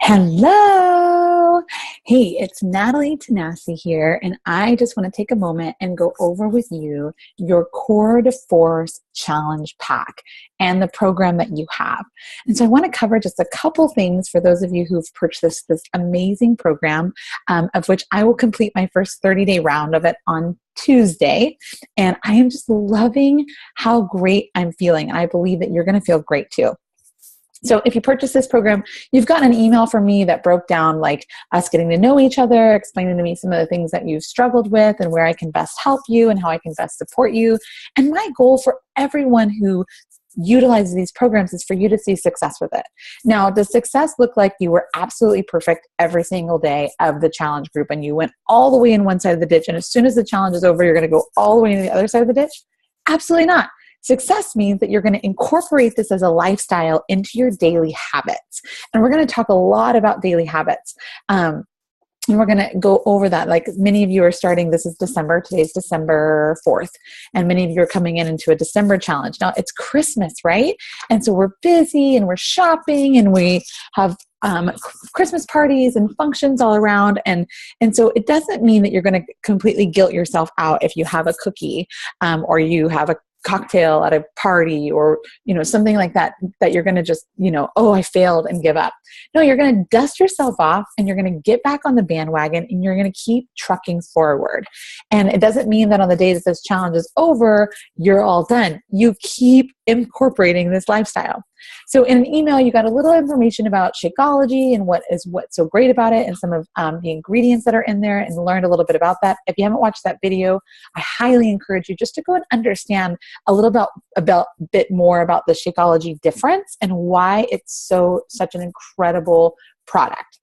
Hello. Hey, it's Natalie Tanasi here, and I just want to take a moment and go over with you your Core de Force Challenge Pack and the program that you have. And so I want to cover just a couple things for those of you who've purchased this amazing program, of which I will complete my first 30-day round of it on Tuesday. And I am just loving how great I'm feeling, and I believe that you're going to feel great too. So if you purchase this program, you've gotten an email from me that broke down like us getting to know each other, explaining to me some of the things that you've struggled with and where I can best help you and how I can best support you. And my goal for everyone who utilizes these programs is for you to see success with it. Now, does success look like you were absolutely perfect every single day of the challenge group and you went all the way in one side of the ditch, and as soon as the challenge is over, you're going to go all the way to the other side of the ditch? Absolutely not. Success means that you're going to incorporate this as a lifestyle into your daily habits. And we're going to talk a lot about daily habits. And we're going to go over that. Like many of you are starting, this is December, today's December 4th, and many of you are coming into a December challenge. Now it's Christmas, right? And so we're busy and we're shopping and we have Christmas parties and functions all around. And so it doesn't mean that you're going to completely guilt yourself out if you have a cookie or you have a cocktail at a party or, something like that, that you're going to just, oh, I failed and give up. No, you're going to dust yourself off and you're going to get back on the bandwagon and you're going to keep trucking forward. And it doesn't mean that on the day that this challenge is over, you're all done. You keep incorporating this lifestyle. So in an email, you got a little information about Shakeology and what's so great about it and some of the ingredients that are in there, and learned a little bit about that. If you haven't watched that video, I highly encourage you just to go and understand a little bit more about the Shakeology difference and why it's such an incredible product.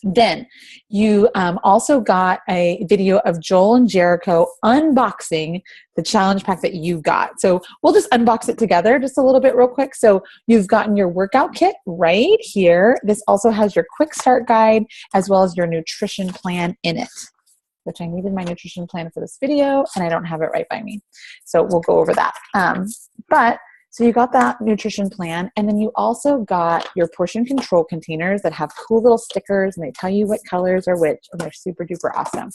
Then you also got a video of Joel and Jericho unboxing the challenge pack that you got. So we'll just unbox it together just a little bit real quick. So you've gotten your workout kit right here. This also has your quick start guide as well as your nutrition plan in it, which I needed my nutrition plan for this video and I don't have it right by me. So we'll go over that. So you got that nutrition plan, and then you also got your portion control containers that have cool little stickers, and they tell you what colors are which, and they're super duper awesome.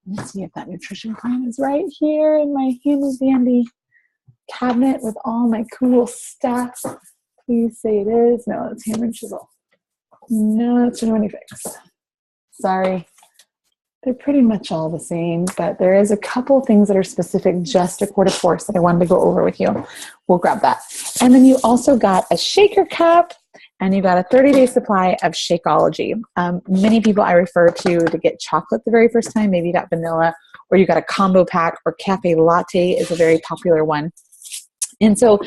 Let's see if that nutrition plan is right here in my handy dandy cabinet with all my cool stuff. Please say it is. No, it's hammer and chisel. No, it's Genuine Fix. Sorry. They're pretty much all the same, but there is a couple things that are specific just to Core de Force that I wanted to go over with you. We'll grab that. And then you also got a shaker cup, and you got a 30-day supply of Shakeology. Many people I refer to get chocolate the very first time. Maybe you got vanilla, or you got a combo pack, or cafe latte is a very popular one. And so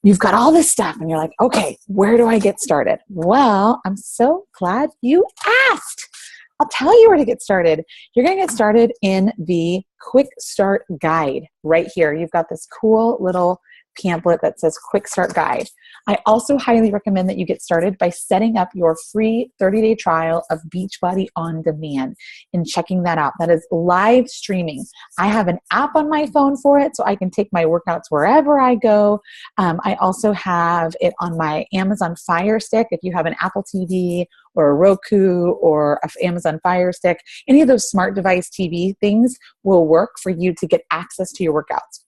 you've got all this stuff, and you're like, okay, where do I get started? Well, I'm so glad you asked. I'll tell you where to get started. You're going to get started in the Quick Start Guide right here. You've got this cool little pamphlet that says Quick Start Guide. I also highly recommend that you get started by setting up your free 30-day trial of Beachbody On Demand and checking that out. That is live streaming. I have an app on my phone for it, so I can take my workouts wherever I go. I also have it on my Amazon Fire Stick. If you have an Apple TV or a Roku or an Amazon Fire Stick, any of those smart device TV things will work for you to get access to your workouts.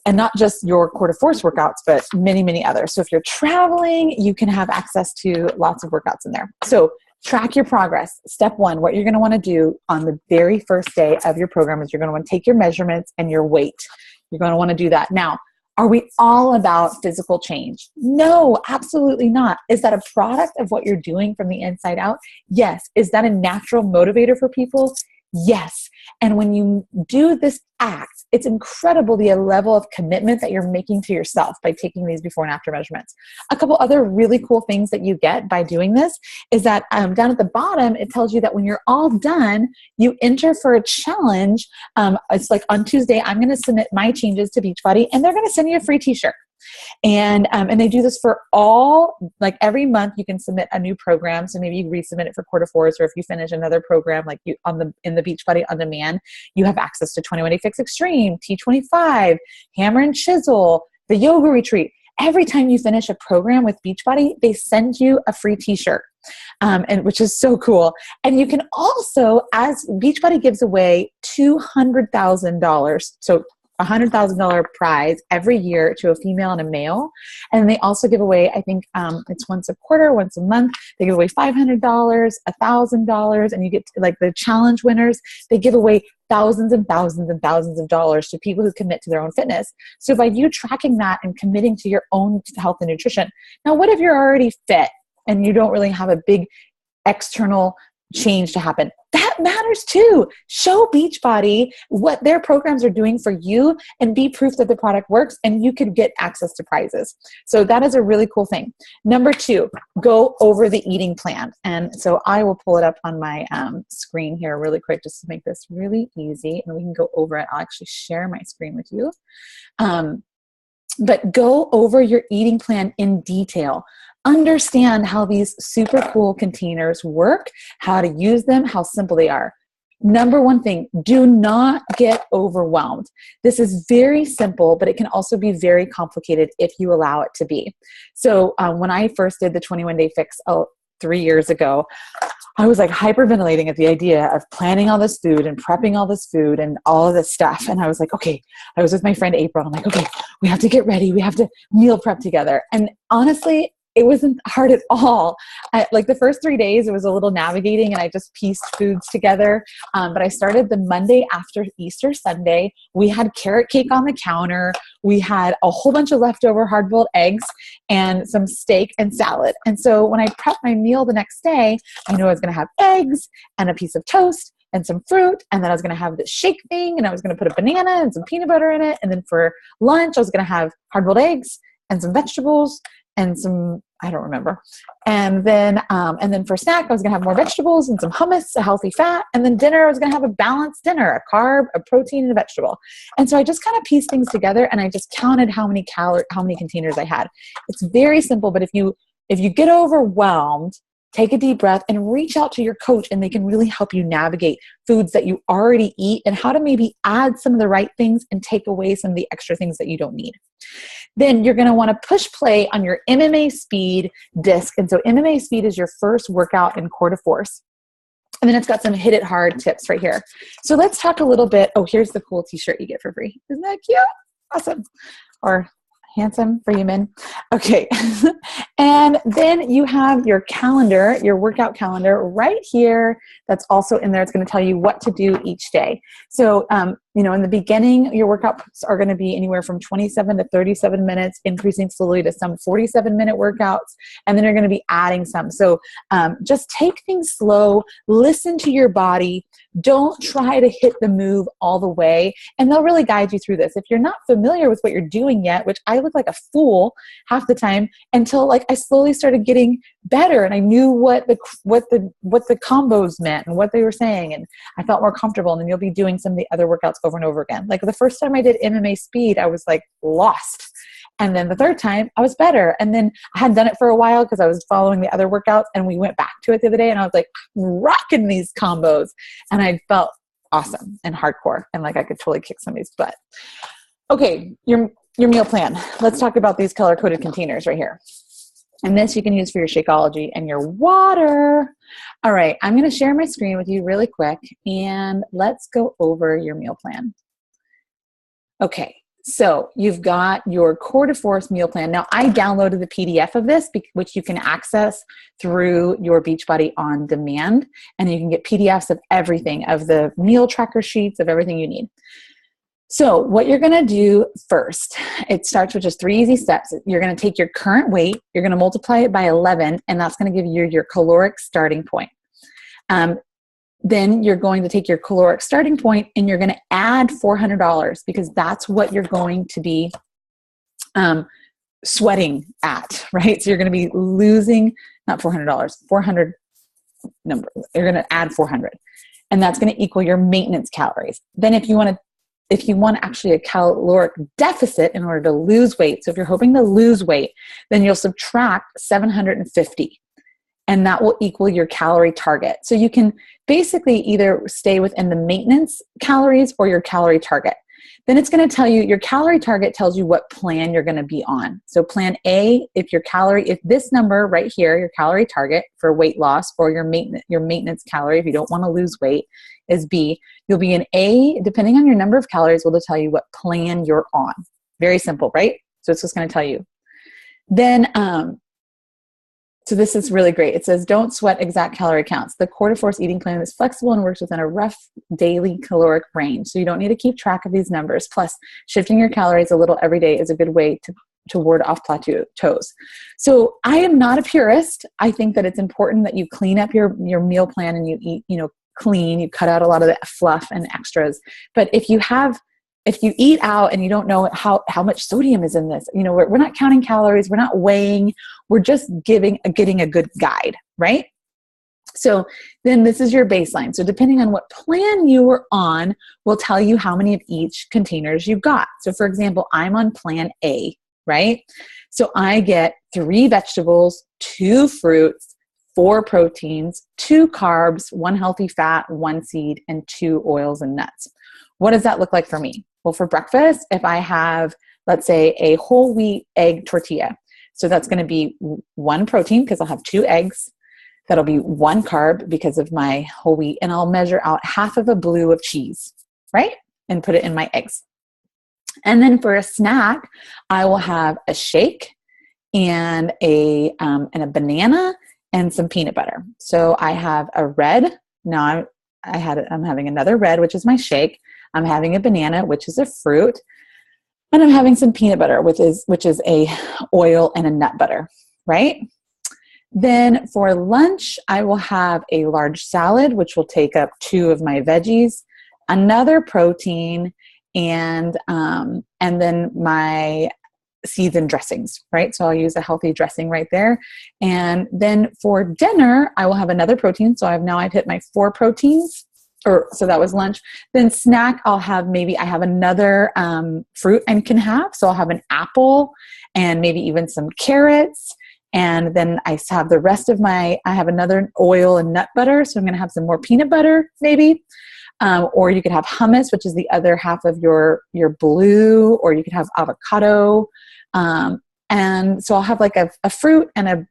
And not just your Core de Force workouts, but many, many others. So if you're traveling, you can have access to lots of workouts in there. So track your progress. Step one, what you're going to want to do on the very first day of your program is you're going to want to take your measurements and your weight. You're going to want to do that. Now, are we all about physical change? No, absolutely not. Is that a product of what you're doing from the inside out? Yes. Is that a natural motivator for people? Yes. And when you do this act, it's incredible the level of commitment that you're making to yourself by taking these before and after measurements. A couple other really cool things that you get by doing this is that down at the bottom, it tells you that when you're all done, you enter for a challenge. It's like on Tuesday, I'm going to submit my changes to Beachbody, and they're going to send you a free t-shirt. And they do this for all, like every month you can submit a new program. So maybe you resubmit it for Core de Force, or if you finish another program, like you in the Beachbody On Demand, you have access to 21 Day Fix Extreme, T25, Hammer and Chisel, the yoga retreat. every time you finish a program with Beachbody, they send you a free t-shirt. And which is so cool. And you can also, as Beachbody gives away $200,000, so $100,000 prize every year to a female and a male. And they also give away, I think it's once a quarter, once a month, they give away $500, $1,000, and you get like the challenge winners, they give away thousands and thousands and thousands of dollars to people who commit to their own fitness. So by you tracking that and committing to your own health and nutrition, now what if you're already fit and you don't really have a big external change to happen? That matters too. Show Beachbody what their programs are doing for you and be proof that the product works, and you could get access to prizes. So that is a really cool thing. Number 2, go over the eating plan. And so I will pull it up on my screen here really quick just to make this really easy, and we can go over it. I'll actually share my screen with you. But go over your eating plan in detail. Understand how these super cool containers work, how to use them, how simple they are. Number 1 thing, do not get overwhelmed. This is very simple, but it can also be very complicated if you allow it to be. So when I first did the 21-day fix 3 years ago, I was like hyperventilating at the idea of planning all this food and prepping all this food and all of this stuff. And I was like, okay, I was with my friend April. I'm like, okay, we have to get ready. We have to meal prep together. And honestly, it wasn't hard at all. Like the first 3 days, it was a little navigating and I just pieced foods together. But I started the Monday after Easter Sunday. We had carrot cake on the counter. We had a whole bunch of leftover hard-boiled eggs and some steak and salad. And so when I prepped my meal the next day, I knew I was going to have eggs and a piece of toast and some fruit. And then I was going to have this shake thing and I was going to put a banana and some peanut butter in it. And then for lunch, I was going to have hard-boiled eggs and some vegetables and some, I don't remember. And then for snack, I was going to have more vegetables and some hummus, a healthy fat. And then dinner, I was going to have a balanced dinner, a carb, a protein, and a vegetable. And so I just kind of pieced things together and I just counted how many containers I had. It's very simple, but if you get overwhelmed, take a deep breath and reach out to your coach, and they can really help you navigate foods that you already eat and how to maybe add some of the right things and take away some of the extra things that you don't need. Then you're going to want to push play on your MMA Speed disc. And so MMA Speed is your first workout in Core to Force. And then it's got some hit it hard tips right here. So let's talk a little bit. Oh, here's the cool t-shirt you get for free. Isn't that cute? Awesome. Or handsome for you men. Okay. And then you have your calendar, your workout calendar right here. That's also in there. It's going to tell you what to do each day. So, in the beginning, your workouts are going to be anywhere from 27 to 37 minutes, increasing slowly to some 47-minute workouts. And then you're going to be adding some. So just take things slow, listen to your body. Don't try to hit the move all the way. And they'll really guide you through this. If you're not familiar with what you're doing yet, which I look like a fool half the time until I slowly started getting better and I knew what the combos meant and what they were saying. And I felt more comfortable. And then you'll be doing some of the other workouts over and over again. Like the first time I did MMA Speed, I was lost. And then the third time I was better. And then I hadn't done it for a while because I was following the other workouts, and we went back to it the other day and I was like rocking these combos and I felt awesome and hardcore and like I could totally kick somebody's butt. Okay. Your meal plan. Let's talk about these color-coded containers right here. And this you can use for your Shakeology and your water. All right, I'm going to share my screen with you really quick, and let's go over your meal plan. Okay, so you've got your Core to Force meal plan. Now, I downloaded the PDF of this, which you can access through your Beachbody On Demand, and you can get PDFs of everything, of the meal tracker sheets, of everything you need. So what you're going to do first, it starts with just 3 easy steps. You're going to take your current weight, you're going to multiply it by 11, and that's going to give you your caloric starting point. Then you're going to take your caloric starting point and you're going to add $400 because that's what you're going to be sweating at, right? So you're going to be losing, not $400, 400 number. You're going to add 400, and that's going to equal your maintenance calories. Then if you want actually a caloric deficit in order to lose weight, so if you're hoping to lose weight, then you'll subtract 750, and that will equal your calorie target. So you can basically either stay within the maintenance calories or your calorie target. Then it's going to tell you, your calorie target tells you what plan you're going to be on. So plan A, if this number right here, your calorie target for weight loss, or your maintenance calorie, if you don't want to lose weight, is B, you'll be in A, depending on your number of calories, will tell you what plan you're on. Very simple, right? So it's just going to tell you. Then, so this is really great. It says, don't sweat exact calorie counts. The Core de Force eating plan is flexible and works within a rough daily caloric range. So you don't need to keep track of these numbers. Plus, shifting your calories a little every day is a good way to ward off plateaus. So I am not a purist. I think that it's important that you clean up your meal plan and you eat, clean. You cut out a lot of the fluff and extras. But if you eat out and you don't know how much sodium is in this, we're not counting calories, we're not weighing, we're just getting a good guide, right? So then this is your baseline. So depending on what plan you were on, will tell you how many of each containers you've got. So for example, I'm on plan A, right? So I get 3 vegetables, 2 fruits, 4 proteins, 2 carbs, 1 healthy fat, 1 seed, and 2 oils and nuts. What does that look like for me? Well, for breakfast, if I have, let's say, a whole wheat egg tortilla, so that's going to be 1 protein because I'll have 2 eggs. That'll be 1 carb because of my whole wheat, and I'll measure out half of a blue of cheese, right? And put it in my eggs. And then for a snack, I will have a shake and a banana and some peanut butter. So I have a red. Now I'm having another red, which is my shake. I'm having a banana, which is a fruit, and I'm having some peanut butter, which is a oil and a nut butter, right? Then for lunch, I will have a large salad, which will take up 2 of my veggies, another protein, and then my seeds and dressings, right? So I'll use a healthy dressing right there. And then for dinner, I will have another protein. So I've hit my 4 proteins. So that was lunch. Then snack, I have another fruit I can have. So I'll have an apple and maybe even some carrots. And then I have the rest of I have another oil and nut butter. So I'm going to have some more peanut butter maybe. Or you could have hummus, which is the other half of your blue, or you could have avocado. And so I'll have like a fruit and a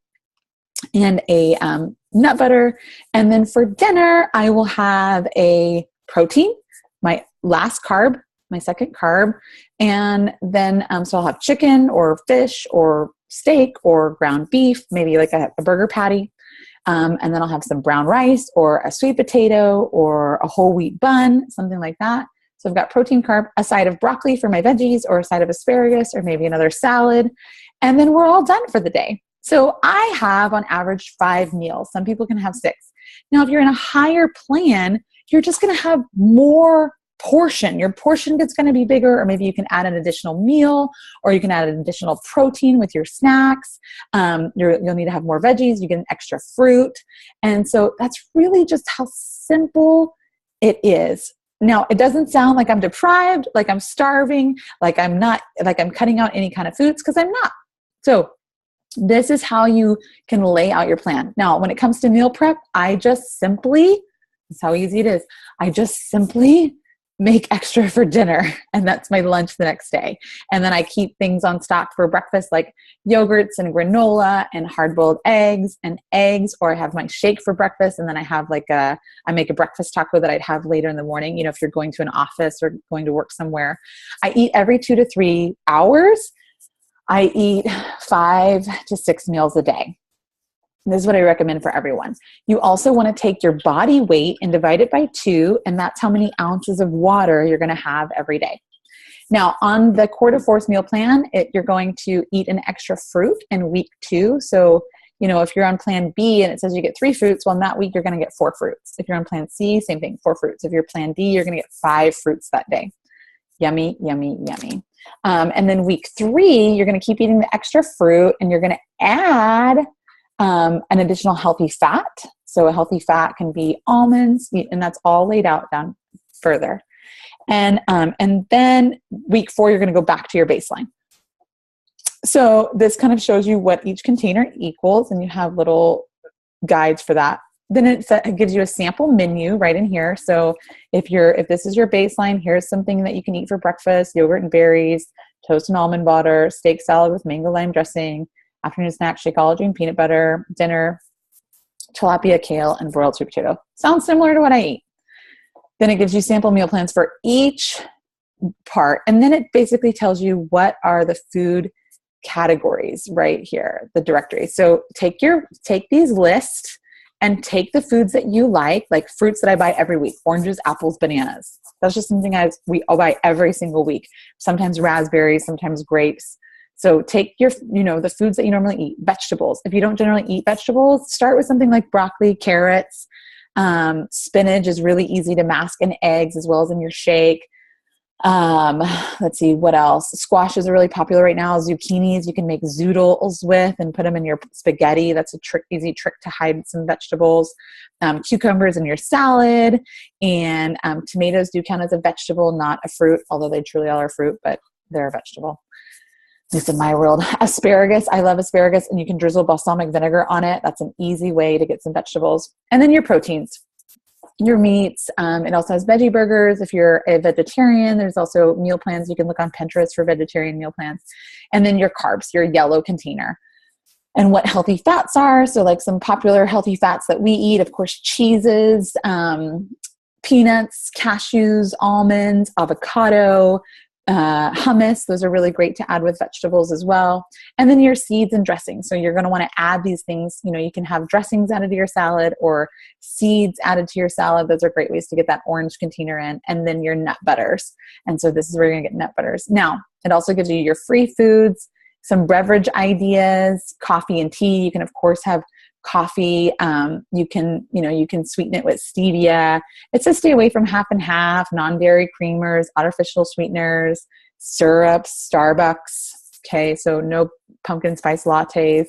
nut butter. And then for dinner, I will have a protein, my last carb, my second carb. And then, so I'll have chicken or fish or steak or ground beef, maybe like a burger patty. And then I'll have some brown rice or a sweet potato or a whole wheat bun, something like that. So I've got protein, carb, a side of broccoli for my veggies, or a side of asparagus, or maybe another salad. And then we're all done for the day. So I have on average 5 meals. Some people can have 6. Now, if you're in a higher plan, you're just going to have more portion. Your portion is going to be bigger, or maybe you can add an additional meal, or you can add an additional protein with your snacks. You'll need to have more veggies. You get an extra fruit. And so that's really just how simple it is. Now, it doesn't sound like I'm deprived, like I'm starving, like I'm cutting out any kind of foods, because I'm not. So this is how you can lay out your plan. Now, when it comes to meal prep, that's how easy it is. I just simply make extra for dinner, and that's my lunch the next day. And then I keep things on stock for breakfast, like yogurts and granola and hard-boiled eggs, or I have my shake for breakfast. And then I make a breakfast taco that I'd have later in the morning. If you're going to an office or going to work somewhere, I eat every 2 to 3 hours. I eat 5 to 6 meals a day. This is what I recommend for everyone. You also want to take your body weight and divide it by 2, and that's how many ounces of water you're going to have every day. Now, on the Core de Force meal plan, you're going to eat an extra fruit in week 2. So, if you're on plan B and it says you get 3 fruits, well, in that week, you're going to get 4 fruits. If you're on plan C, same thing, 4 fruits. If you're plan D, you're going to get 5 fruits that day. Yummy, yummy, yummy. And then week 3, you're going to keep eating the extra fruit, and you're going to add an additional healthy fat. So a healthy fat can be almonds, and that's all laid out down further. And then week 4, you're going to go back to your baseline. So this kind of shows you what each container equals, and you have little guides for that then it gives you a sample menu right in here. So if this is your baseline, here's something that you can eat for breakfast: yogurt and berries, toast and almond butter, steak salad with mango lime dressing, afternoon snack, Shakeology and peanut butter, dinner, tilapia, kale, and broiled sweet potato. Sounds similar to what I eat. Then it gives you sample meal plans for each part. And then it basically tells you what are the food categories right here, the directory. So take these lists and take the foods that you like fruits that I buy every week: oranges, apples, bananas. That's just something I'll buy every single week. Sometimes raspberries, sometimes grapes. So take the foods that you normally eat. Vegetables. If you don't generally eat vegetables, start with something like broccoli, carrots. Spinach is really easy to mask in eggs as well as in your shake. Let's see, what else? Squashes are really popular right now. Zucchinis, you can make zoodles with and put them in your spaghetti. That's easy trick to hide some vegetables. Cucumbers in your salad, and tomatoes do count as a vegetable, not a fruit, although they truly are a fruit, but they're a vegetable. At least in my world. Asparagus, I love asparagus, and you can drizzle balsamic vinegar on it. That's an easy way to get some vegetables. And then your proteins. Your meats. It also has veggie burgers. If you're a vegetarian, there's also meal plans. You can look on Pinterest for vegetarian meal plans. And then your carbs, your yellow container. And what healthy fats are. So some popular healthy fats that we eat, of course, cheeses, peanuts, cashews, almonds, avocado, hummus. Those are really great to add with vegetables as well. And then your seeds and dressings. So you're going to want to add these things. You can have dressings added to your salad or seeds added to your salad. Those are great ways to get that orange container in. And then your nut butters. And so this is where you're going to get nut butters. Now, it also gives you your free foods, some beverage ideas, coffee and tea. You can, of course, have coffee. You can sweeten it with stevia. It says stay away from half and half, non-dairy creamers, artificial sweeteners, syrups, Starbucks. Okay, so no pumpkin spice lattes.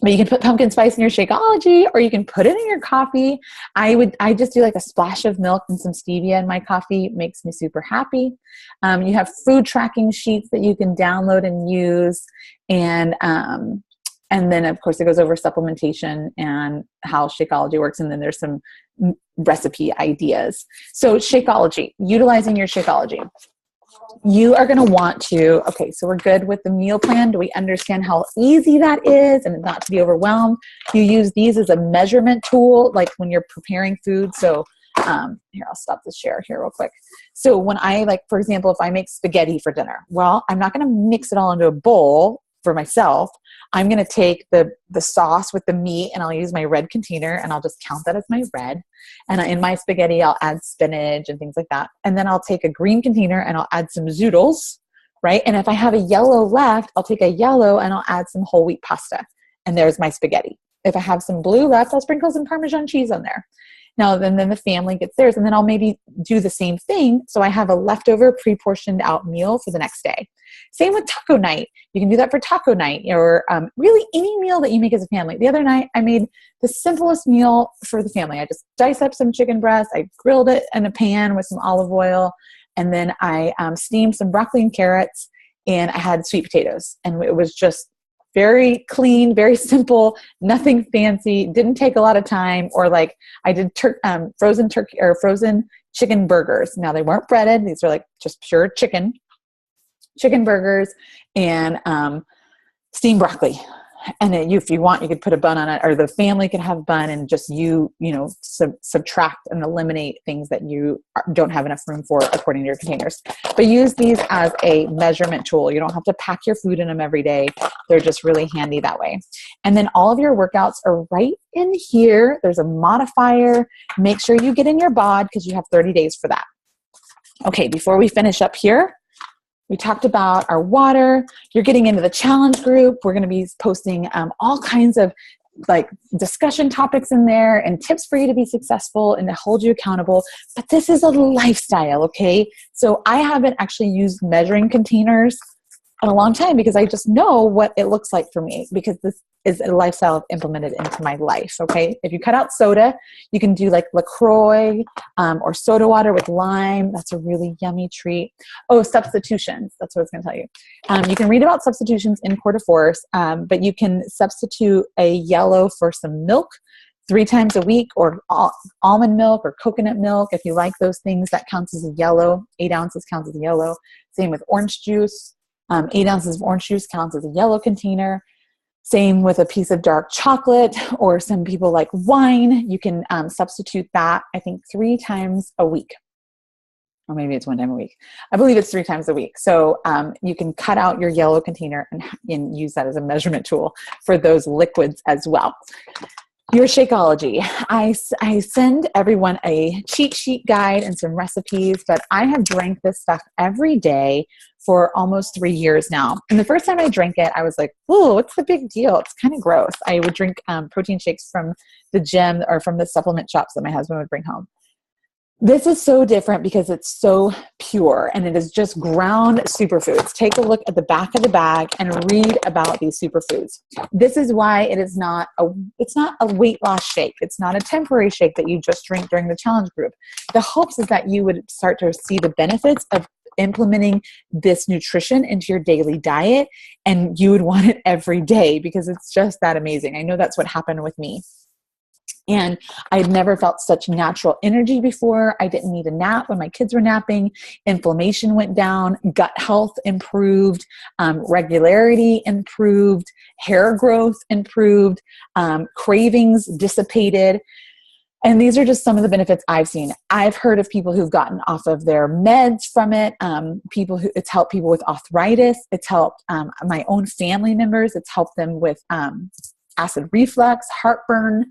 But you can put pumpkin spice in your Shakeology, or you can put it in your coffee. I just do a splash of milk and some stevia in my coffee. It makes me super happy. You have food tracking sheets that you can download and use. And then, of course, it goes over supplementation and how Shakeology works. And then there's some recipe ideas. So Shakeology, utilizing your Shakeology. You are going to want to, so we're good with the meal plan. Do we understand how easy that is and not to be overwhelmed? You use these as a measurement tool, when you're preparing food. So here, I'll stop the share here real quick. So when for example, if I make spaghetti for dinner, well, I'm not going to mix it all into a bowl for myself. I'm going to take the sauce with the meat, and I'll use my red container, and I'll just count that as my red. And in my spaghetti, I'll add spinach and things like that. And then I'll take a green container and I'll add some zoodles, right? And if I have a yellow left, I'll take a yellow and I'll add some whole wheat pasta. And there's my spaghetti. If I have some blue left, I'll sprinkle some Parmesan cheese on there. Now, then the family gets theirs, and then I'll maybe do the same thing. So I have a leftover pre-portioned out meal for the next day. Same with taco night. You can do that for taco night, or really any meal that you make as a family. The other night, I made the simplest meal for the family. I just diced up some chicken breast. I grilled it in a pan with some olive oil, and then I steamed some broccoli and carrots, and I had sweet potatoes. And it was just very clean, very simple, nothing fancy, didn't take a lot of time. Or I did frozen turkey or frozen chicken burgers. Now they weren't breaded. These are just pure chicken burgers, and steamed broccoli. And if you want, you could put a bun on it, or the family could have bun, and just subtract and eliminate things that you don't have enough room for according to your containers. But use these as a measurement tool. You don't have to pack your food in them every day. They're just really handy that way. And then all of your workouts are right in here. There's a modifier. Make sure you get in your bod, because you have 30 days for that. Okay, before we finish up here, we talked about our water. You're getting into the challenge group. We're going to be posting all kinds of discussion topics in there and tips for you to be successful and to hold you accountable. But this is a lifestyle, okay? So I haven't actually used measuring containers in a long time, because I just know what it looks like for me, because this is a lifestyle I've implemented into my life, okay? If you cut out soda, you can do LaCroix or soda water with lime. That's a really yummy treat. Oh, substitutions. That's what I was going to tell you. You can read about substitutions in Core de Force, but you can substitute a yellow for some milk, 3 times a week, or almond milk or coconut milk. If you like those things, that counts as a yellow. 8 ounces counts as a yellow. Same with orange juice. 8 ounces of orange juice counts as a yellow container. Same with a piece of dark chocolate, or some people like wine. You can substitute that, I think, 3 times a week. Or maybe it's 1 time a week. I believe it's 3 times a week. So you can cut out your yellow container and use that as a measurement tool for those liquids as well. Your Shakeology. I send everyone a cheat sheet guide and some recipes, but I have drank this stuff every day for almost 3 years now. And the first time I drank it, I was like, "Ooh, what's the big deal? It's kind of gross." I would drink protein shakes from the gym or from the supplement shops that my husband would bring home. This is so different because it's so pure, and it is just ground superfoods. Take a look at the back of the bag and read about these superfoods. This is why it's not a weight loss shake. It's not a temporary shake that you just drink during the challenge group. The hopes is that you would start to see the benefits of implementing this nutrition into your daily diet, and you would want it every day because it's just that amazing. I know that's what happened with me. And I had never felt such natural energy before. I didn't need a nap when my kids were napping. Inflammation went down. Gut health improved. Regularity improved. Hair growth improved. Cravings dissipated. And these are just some of the benefits I've seen. I've heard of people who've gotten off of their meds from it. It's helped people with arthritis. It's helped my own family members. It's helped them with acid reflux, heartburn,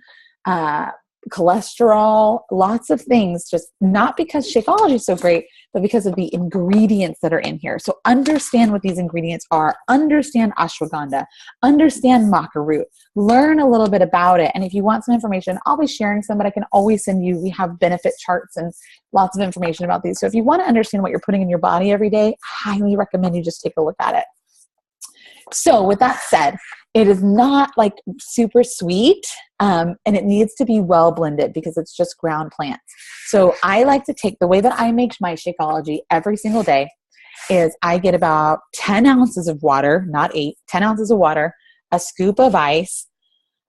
cholesterol, lots of things, just not because Shakeology is so great, but because of the ingredients that are in here. So understand what these ingredients are, understand ashwagandha, understand maca root, learn a little bit about it. And if you want some information, I'll be sharing some, but I can always send you, we have benefit charts and lots of information about these. So if you want to understand what you're putting in your body every day, I highly recommend you just take a look at it. So with that said, it is not like super sweet, and it needs to be well blended because it's just ground plants. So I like to take the way that I make my Shakeology every single day is I get about 10 ounces of water, not 8, 10 ounces of water, a scoop of ice.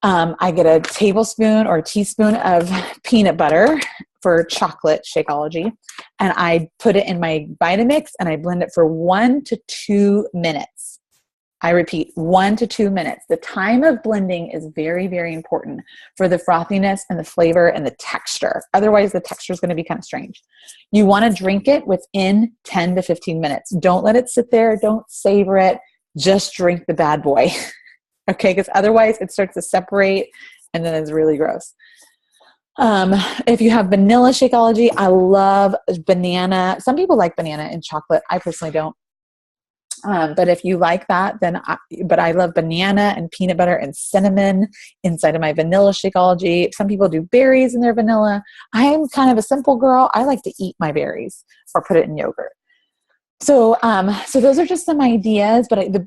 I get a tablespoon or a teaspoon of peanut butter for chocolate Shakeology, and I put it in my Vitamix and I blend it for 1 to 2 minutes. I repeat, 1 to 2 minutes. The time of blending is very, very important for the frothiness and the flavor and the texture. Otherwise, the texture is going to be kind of strange. You want to drink it within 10 to 15 minutes. Don't let it sit there. Don't savor it. Just drink the bad boy. Okay? Because otherwise, it starts to separate and then it's really gross. If you have vanilla Shakeology, I love banana. Some people like banana and chocolate. I personally don't. But if you like that, but I love banana and peanut butter and cinnamon inside of my vanilla Shakeology. Some people do berries in their vanilla. I am kind of a simple girl. I like to eat my berries or put it in yogurt. So those are just some ideas, but the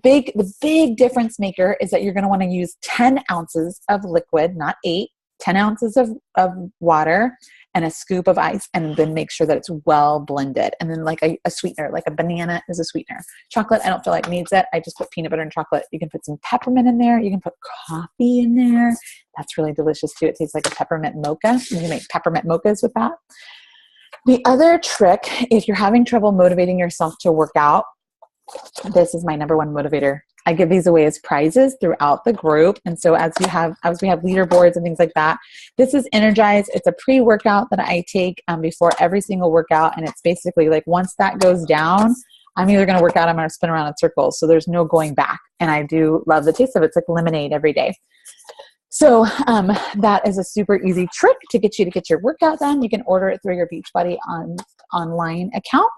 big difference maker is that you're going to want to use 10 ounces of liquid, not 8, 10 ounces of water and a scoop of ice, and then make sure that it's well blended. And then like a sweetener, like a banana is a sweetener. Chocolate, I don't feel like needs it. I just put peanut butter and chocolate. You can put some peppermint in there. You can put coffee in there. That's really delicious too. It tastes like a peppermint mocha. You can make peppermint mochas with that. The other trick, if you're having trouble motivating yourself to work out, this is my number one motivator. I give these away as prizes throughout the group. And so as we have leaderboards and things like that, this is Energize. It's a pre-workout that I take before every single workout. And it's basically like once that goes down, I'm either going to work out, I'm going to spin around in circles. So there's no going back. And I do love the taste of it. It's like lemonade every day. So that is a super easy trick to get you to get your workout done. You can order it through your Beachbody online account.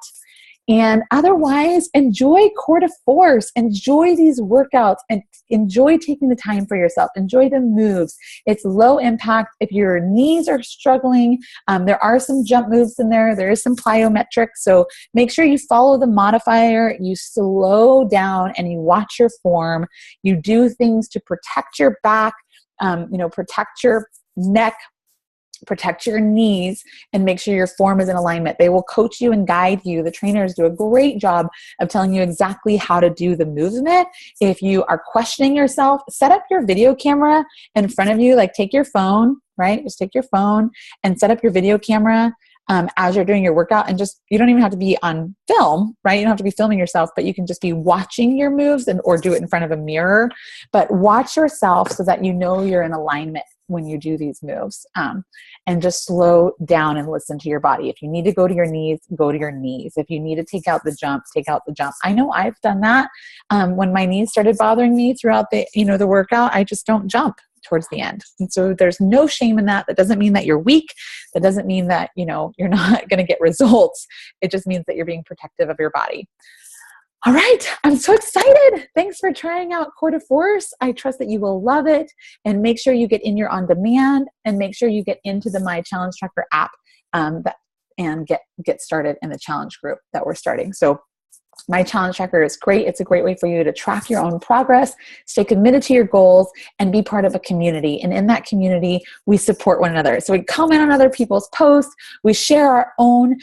And otherwise, enjoy Core to Force. Enjoy these workouts and enjoy taking the time for yourself. Enjoy the moves. It's low impact. If your knees are struggling, there are some jump moves in there. There is some plyometrics. So make sure you follow the modifier. You slow down and you watch your form. You do things to protect your back, protect your neck, protect your knees, and make sure your form is in alignment. They will coach you and guide you. The trainers do a great job of telling you exactly how to do the movement. If you are questioning yourself, set up your video camera in front of you, like take your phone, right? Just take your phone and set up your video camera as you're doing your workout, and just, you don't even have to be on film, right? You don't have to be filming yourself, but you can just be watching your moves or do it in front of a mirror, but watch yourself so that you know you're in alignment when you do these moves, and just slow down and listen to your body. If you need to go to your knees, go to your knees. If you need to take out the jump, take out the jump. I know I've done that. When my knees started bothering me throughout the workout, I just don't jump towards the end. And so there's no shame in that. That doesn't mean that you're weak. That doesn't mean that, you're not going to get results. It just means that you're being protective of your body. All right. I'm so excited. Thanks for trying out Core de Force. I trust that you will love it, and make sure you get in your on demand, and make sure you get into the My Challenge Tracker app, and get started in the challenge group that we're starting. So My Challenge Tracker is great. It's a great way for you to track your own progress, stay committed to your goals, and be part of a community. And in that community, we support one another. So we comment on other people's posts. We share our own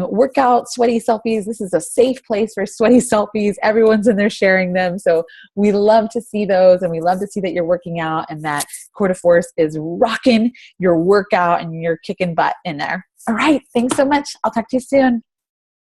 workout sweaty selfies. This is a safe place for sweaty selfies. Everyone's in there sharing them. So we love to see those, and we love to see that you're working out and that Core de Force is rocking your workout and you're kicking butt in there. All right. Thanks so much. I'll talk to you soon.